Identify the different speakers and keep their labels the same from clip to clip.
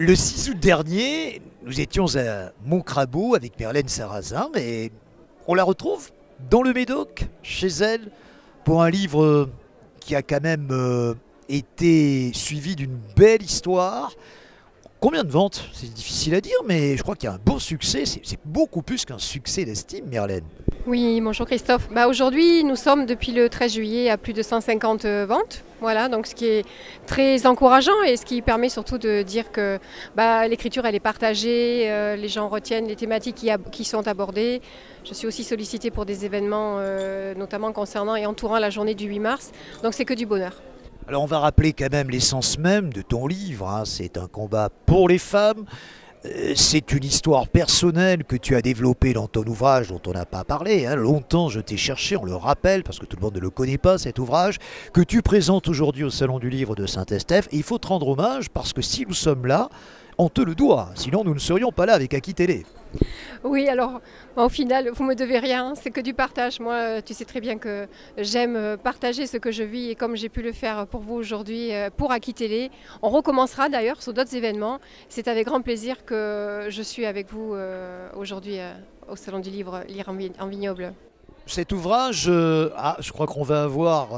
Speaker 1: Le 6 août dernier, nous étions à Montcrabeau avec Merlène Sarrazin et on la retrouve dans le Médoc, chez elle, pour un livre qui a quand même été suivi d'une belle histoire. Combien de ventes? C'est difficile à dire, mais je crois qu'il y a un beau succès. C'est beaucoup plus qu'un succès d'estime, Merlène.
Speaker 2: Oui, bonjour Christophe. Aujourd'hui, nous sommes depuis le 13 juillet à plus de 150 ventes. Voilà, donc ce qui est très encourageant et ce qui permet surtout de dire que l'écriture elle est partagée, les gens retiennent les thématiques qui sont abordées. Je suis aussi sollicitée pour des événements notamment concernant et entourant la journée du 8 mars, donc c'est que du bonheur.
Speaker 1: Alors on va rappeler quand même l'essence même de ton livre, hein. C'est un combat pour les femmes. C'est une histoire personnelle que tu as développée dans ton ouvrage dont on n'a pas parlé. Hein. Longtemps je t'ai cherché, on le rappelle, parce que tout le monde ne le connaît pas cet ouvrage, que tu présentes aujourd'hui au Salon du Livre de Saint-Estèphe. Et il faut te rendre hommage parce que si nous sommes là, on te le doit. Sinon nous ne serions pas là avec Aki Télé.
Speaker 2: Oui, alors au final, vous me devez rien, c'est que du partage. Moi, tu sais très bien que j'aime partager ce que je vis et comme j'ai pu le faire pour vous aujourd'hui, pour Aki Télé. On recommencera d'ailleurs sur d'autres événements. C'est avec grand plaisir que je suis avec vous aujourd'hui au Salon du Livre, Lire en vignoble.
Speaker 1: Cet ouvrage, je crois qu'on va avoir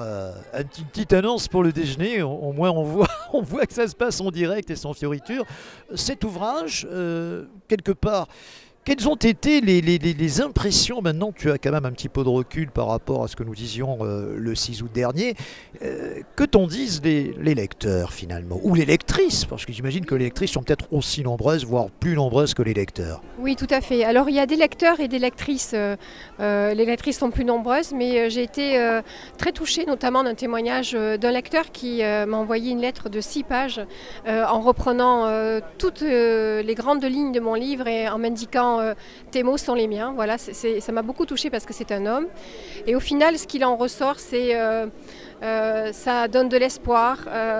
Speaker 1: une petite annonce pour le déjeuner. Au moins, on voit que ça se passe en direct et sans fioriture. Cet ouvrage, quelque part, quelles ont été les impressions? Maintenant, tu as quand même un petit peu de recul par rapport à ce que nous disions le 6 août dernier. Que t'en disent les lecteurs, finalement? Ou les lectrices? Parce que j'imagine que les lectrices sont peut-être aussi nombreuses, voire plus nombreuses que les lecteurs.
Speaker 2: Oui, tout à fait. Alors, il y a des lecteurs et des lectrices. Les lectrices sont plus nombreuses, mais j'ai été très touchée, notamment d'un témoignage d'un lecteur qui m'a envoyé une lettre de 6 pages en reprenant toutes les grandes lignes de mon livre et en m'indiquant tes mots sont les miens. Voilà, ça m'a beaucoup touchée parce que c'est un homme. Et au final, ce qu'il en ressort, c'est ça donne de l'espoir.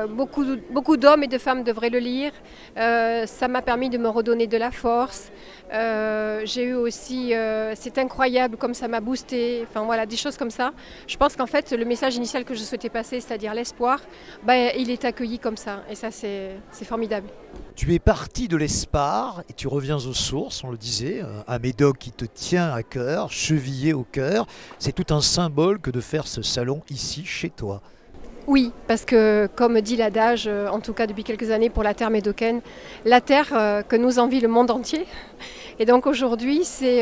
Speaker 2: Beaucoup d'hommes et de femmes devraient le lire. Ça m'a permis de me redonner de la force. J'ai eu aussi, c'est incroyable comme ça m'a boosté. Enfin voilà, des choses comme ça. Je pense qu'en fait, le message initial que je souhaitais passer, c'est-à-dire l'espoir, il est accueilli comme ça. Et ça, c'est formidable.
Speaker 1: Tu es parti de l'Espar et tu reviens aux sources, on le disait, un Médoc qui te tient à cœur, chevillé au cœur. C'est tout un symbole que de faire ce salon ici, chez toi.
Speaker 2: Oui, parce que comme dit l'adage, en tout cas depuis quelques années pour la terre médocaine, la terre que nous envie le monde entier. Et donc aujourd'hui, c'est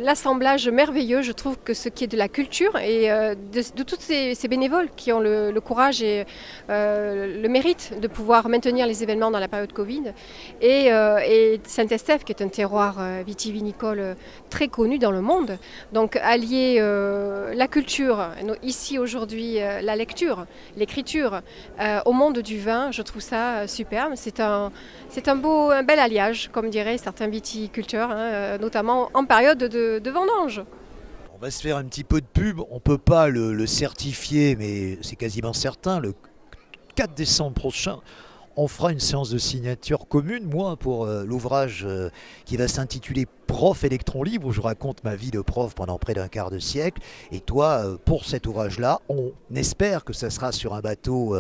Speaker 2: l'assemblage merveilleux, je trouve, que ce qui est de la culture et de tous ces bénévoles qui ont le courage et le mérite de pouvoir maintenir les événements dans la période Covid. Et Saint-Estèphe, qui est un terroir vitivinicole très connu dans le monde. Donc allier la culture, ici aujourd'hui la lecture, l'écriture, au monde du vin, je trouve ça superbe. C'est un bel alliage, comme diraient certains viticulteurs, hein, notamment en période de vendange.
Speaker 1: On va se faire un petit peu de pub, on ne peut pas le certifier, mais c'est quasiment certain, le 4 décembre prochain, on fera une séance de signature commune, moi, pour l'ouvrage qui va s'intituler Prof électron libre, où je raconte ma vie de prof pendant près d'un quart de siècle. Et toi, pour cet ouvrage-là, on espère que ça sera sur un bateau,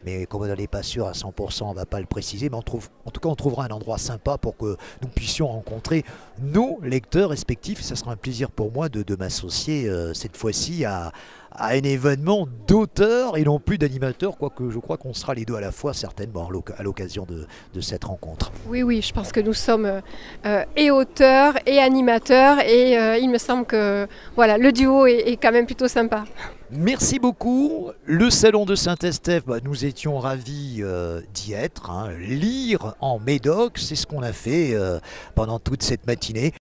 Speaker 1: mais comme on n'en est pas sûr à 100%, on ne va pas le préciser, mais en tout cas, on trouvera un endroit sympa pour que nous puissions rencontrer nos lecteurs respectifs. Et ça sera un plaisir pour moi de m'associer cette fois-ci à un événement d'auteurs et non plus d'animateurs, quoique je crois qu'on sera les deux à la fois certainement à l'occasion de cette rencontre.
Speaker 2: Oui, je pense que nous sommes et auteurs et animateurs et il me semble que voilà, le duo est quand même plutôt sympa.
Speaker 1: Merci beaucoup. Le Salon de Saint-Estèphe, nous étions ravis d'y être. Hein. Lire en Médoc, c'est ce qu'on a fait pendant toute cette matinée.